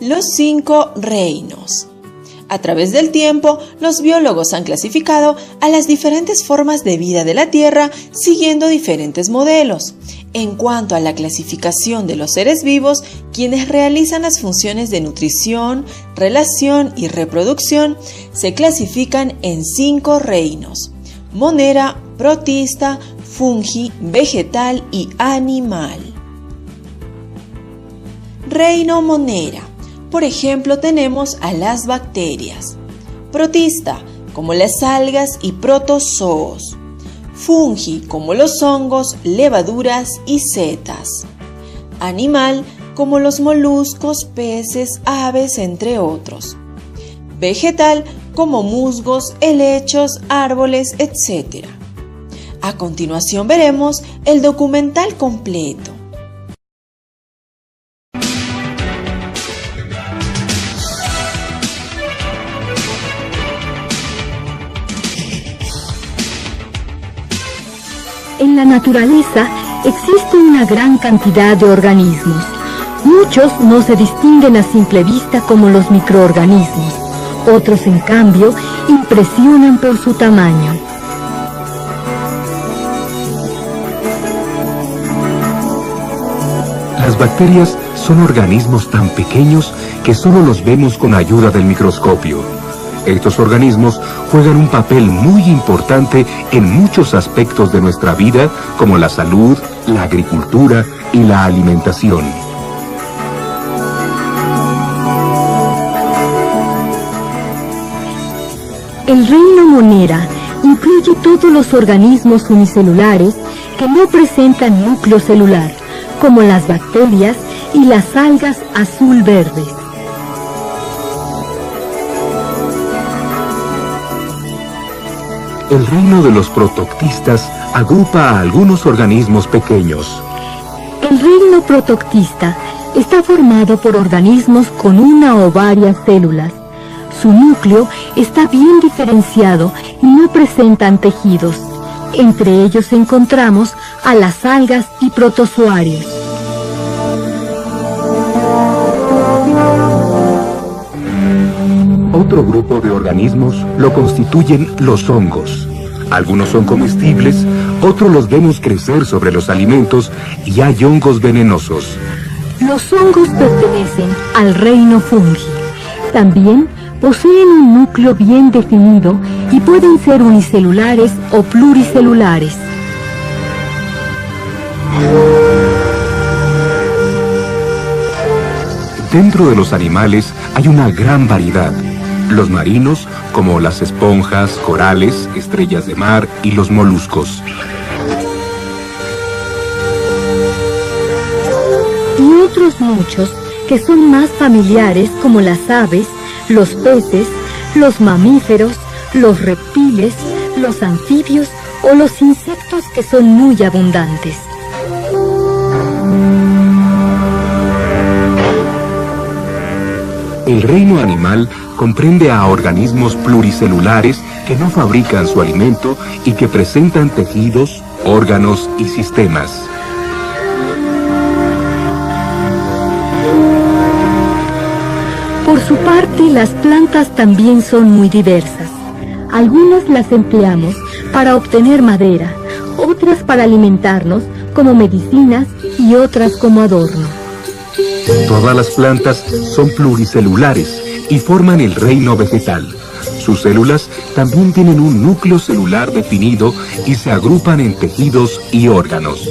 Los 5 reinos. A través del tiempo, los biólogos han clasificado a las diferentes formas de vida de la Tierra siguiendo diferentes modelos. En cuanto a la clasificación de los seres vivos, quienes realizan las funciones de nutrición, relación y reproducción, se clasifican en 5 reinos: monera, protista, fungi, vegetal y animal. Reino monera. Por ejemplo, tenemos a las bacterias. Protista, como las algas y protozoos. Fungi, como los hongos, levaduras y setas. Animal, como los moluscos, peces, aves, entre otros. Vegetal, como musgos, helechos, árboles, etc. A continuación veremos el documental completo. En la naturaleza existe una gran cantidad de organismos. Muchos no se distinguen a simple vista como los microorganismos. Otros, en cambio, impresionan por su tamaño. Las bacterias son organismos tan pequeños que solo los vemos con ayuda del microscopio. Estos organismos juegan un papel muy importante en muchos aspectos de nuestra vida, como la salud, la agricultura y la alimentación. El reino monera incluye todos los organismos unicelulares que no presentan núcleo celular, como las bacterias y las algas azul-verdes. El reino de los protoctistas agrupa a algunos organismos pequeños. El reino protoctista está formado por organismos con una o varias células. Su núcleo está bien diferenciado y no presentan tejidos. Entre ellos encontramos a las algas y protozoarios. Otro grupo de organismos lo constituyen los hongos. Algunos son comestibles, otros los vemos crecer sobre los alimentos y hay hongos venenosos. Los hongos pertenecen al reino fungi. También poseen un núcleo bien definido y pueden ser unicelulares o pluricelulares. Dentro de los animales hay una gran variedad. Los marinos, como las esponjas, corales, estrellas de mar y los moluscos. Y otros muchos que son más familiares, como las aves, los peces, los mamíferos, los reptiles, los anfibios o los insectos, que son muy abundantes. El reino animal comprende a organismos pluricelulares que no fabrican su alimento y que presentan tejidos, órganos y sistemas. Por su parte, las plantas también son muy diversas. Algunas las empleamos para obtener madera, otras para alimentarnos como medicinas y otras como adorno. Todas las plantas son pluricelulares y forman el reino vegetal. Sus células también tienen un núcleo celular definido y se agrupan en tejidos y órganos.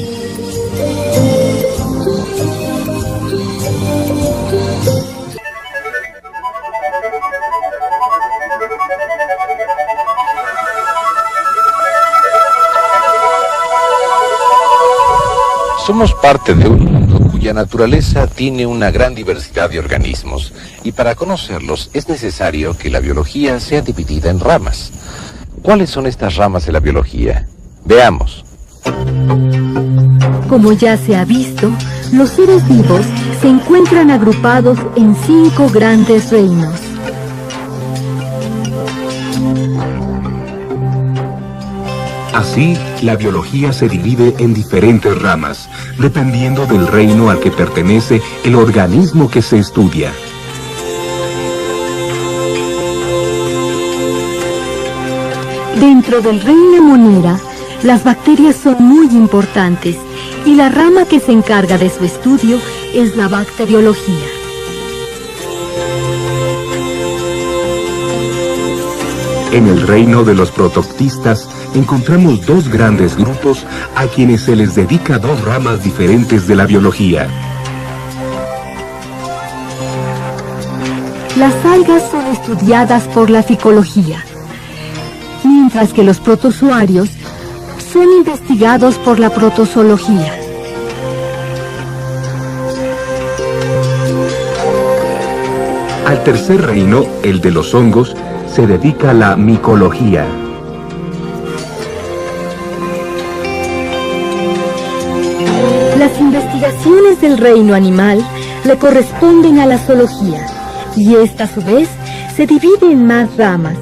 Somos parte de un mundo cuya naturaleza tiene una gran diversidad de organismos, y para conocerlos es necesario que la biología sea dividida en ramas. ¿Cuáles son estas ramas de la biología? Veamos. Como ya se ha visto, los seres vivos se encuentran agrupados en 5 grandes reinos. Así, la biología se divide en diferentes ramas, dependiendo del reino al que pertenece el organismo que se estudia. Dentro del reino Monera, las bacterias son muy importantes y la rama que se encarga de su estudio es la bacteriología. En el reino de los protoctistas encontramos dos grandes grupos a quienes se les dedica dos ramas diferentes de la biología. Las algas son estudiadas por la ficología, mientras que los protozoarios son investigados por la protozoología. Al tercer reino, el de los hongos, se dedica a la micología. Las investigaciones del reino animal le corresponden a la zoología, y esta a su vez se divide en más ramas.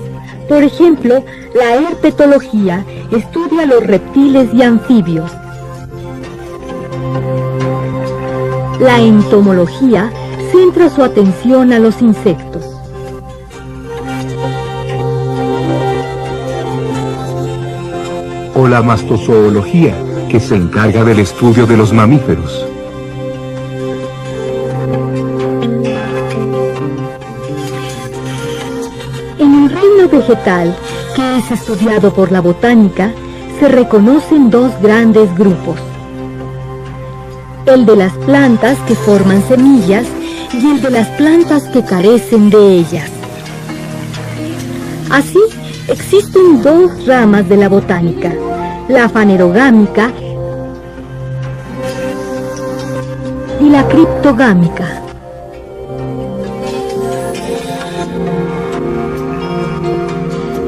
Por ejemplo, la herpetología estudia los reptiles y anfibios. La entomología centra su atención a los insectos. O la mastozoología, que se encarga del estudio de los mamíferos. En el reino vegetal, que es estudiado por la botánica, se reconocen dos grandes grupos: el de las plantas que forman semillas y el de las plantas que carecen de ellas. Así, existen dos ramas de la botánica, la fanerogámica y la criptogámica.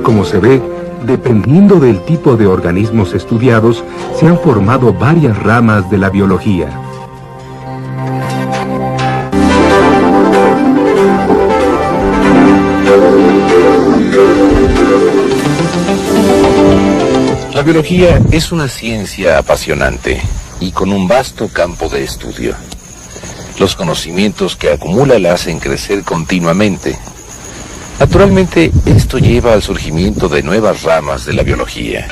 Como se ve, dependiendo del tipo de organismos estudiados, se han formado varias ramas de la biología. La biología es una ciencia apasionante y con un vasto campo de estudio. Los conocimientos que acumula la hacen crecer continuamente. Naturalmente, esto lleva al surgimiento de nuevas ramas de la biología.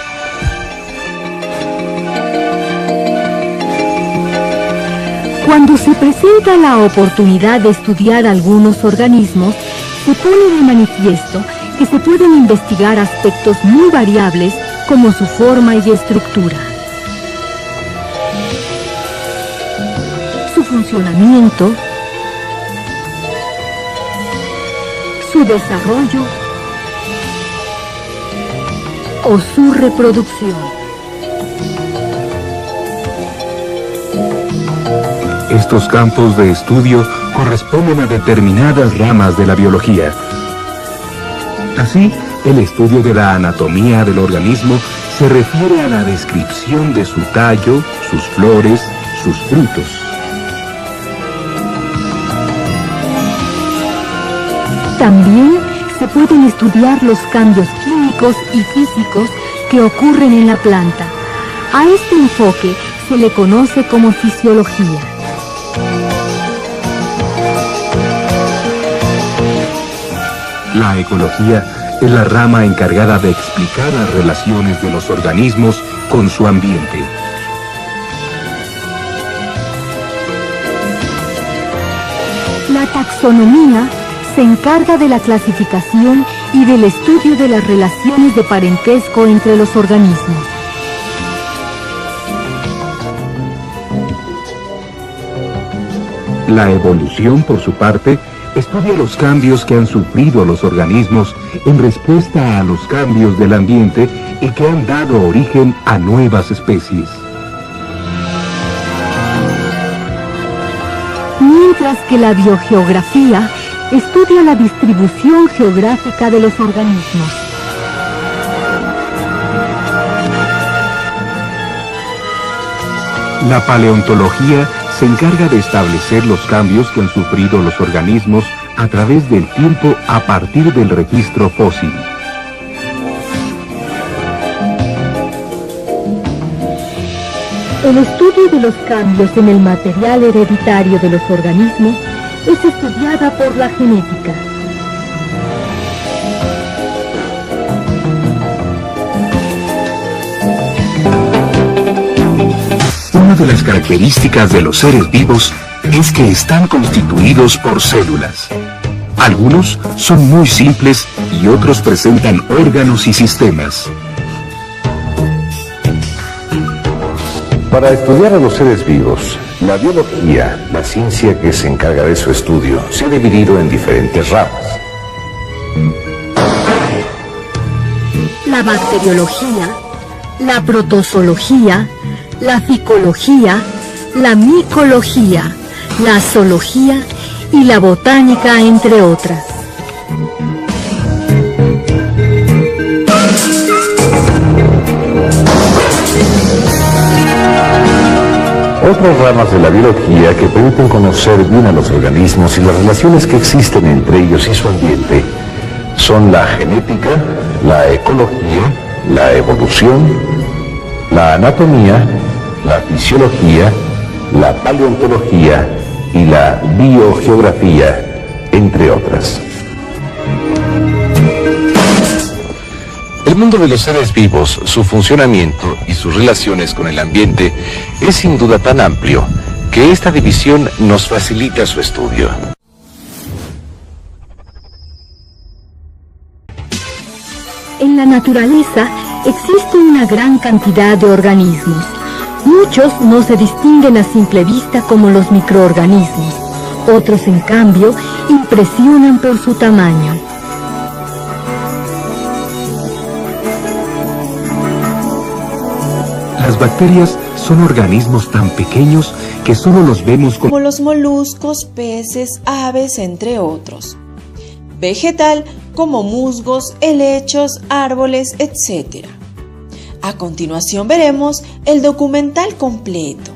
Cuando se presenta la oportunidad de estudiar algunos organismos, se pone de manifiesto que se pueden investigar aspectos muy variables como su forma y estructura, su funcionamiento, su desarrollo o su reproducción. Estos campos de estudio corresponden a determinadas ramas de la biología. Así, el estudio de la anatomía del organismo se refiere a la descripción de su tallo, sus flores, sus frutos. También se pueden estudiar los cambios químicos y físicos que ocurren en la planta. A este enfoque se le conoce como fisiología. La ecología es la rama encargada de explicar las relaciones de los organismos con su ambiente. La taxonomía se encarga de la clasificación y del estudio de las relaciones de parentesco entre los organismos. La evolución, por su parte, estudia los cambios que han sufrido los organismos en respuesta a los cambios del ambiente y que han dado origen a nuevas especies. Mientras que la biogeografía estudia la distribución geográfica de los organismos. La paleontología se encarga de establecer los cambios que han sufrido los organismos a través del tiempo a partir del registro fósil. El estudio de los cambios en el material hereditario de los organismos es estudiada por la genética. de las características de los seres vivos es que están constituidos por células. Algunos son muy simples y otros presentan órganos y sistemas. Para estudiar a los seres vivos, la biología, la ciencia que se encarga de su estudio, se ha dividido en diferentes ramas. La bacteriología, la protozoología, la ficología, la micología, la zoología y la botánica, entre otras. Otras ramas de la biología que permiten conocer bien a los organismos y las relaciones que existen entre ellos y su ambiente son la genética, la ecología, la evolución, la anatomía, la fisiología, la paleontología y la biogeografía, entre otras. El mundo de los seres vivos, su funcionamiento y sus relaciones con el ambiente es sin duda tan amplio que esta división nos facilita su estudio. En la naturaleza existe una gran cantidad de organismos. Muchos no se distinguen a simple vista como los microorganismos. Otros, en cambio, impresionan por su tamaño. Las bacterias son organismos tan pequeños que solo los vemos como los moluscos, peces, aves, entre otros. Vegetal, como musgos, helechos, árboles, etc. A continuación veremos el documental completo.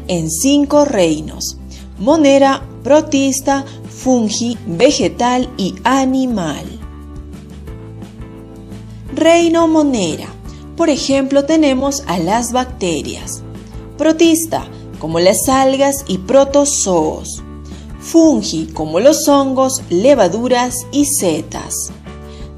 En 5 reinos: monera, protista, fungi, vegetal y animal. Reino monera. Por ejemplo, tenemos a las bacterias. Protista, como las algas y protozoos. Fungi, como los hongos, levaduras y setas.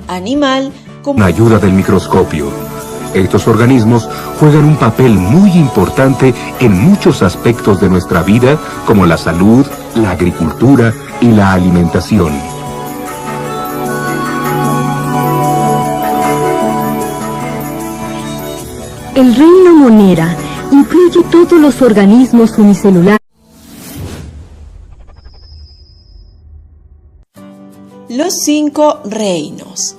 Animal, como con ayuda del microscopio. Estos organismos juegan un papel muy importante en muchos aspectos de nuestra vida, como la salud, la agricultura y la alimentación. El reino monera incluye todos los organismos unicelulares. Los 5 reinos.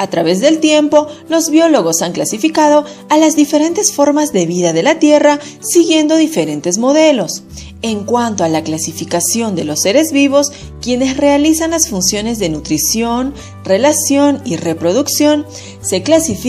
A través del tiempo, los biólogos han clasificado a las diferentes formas de vida de la Tierra siguiendo diferentes modelos. En cuanto a la clasificación de los seres vivos, quienes realizan las funciones de nutrición, relación y reproducción, se clasifican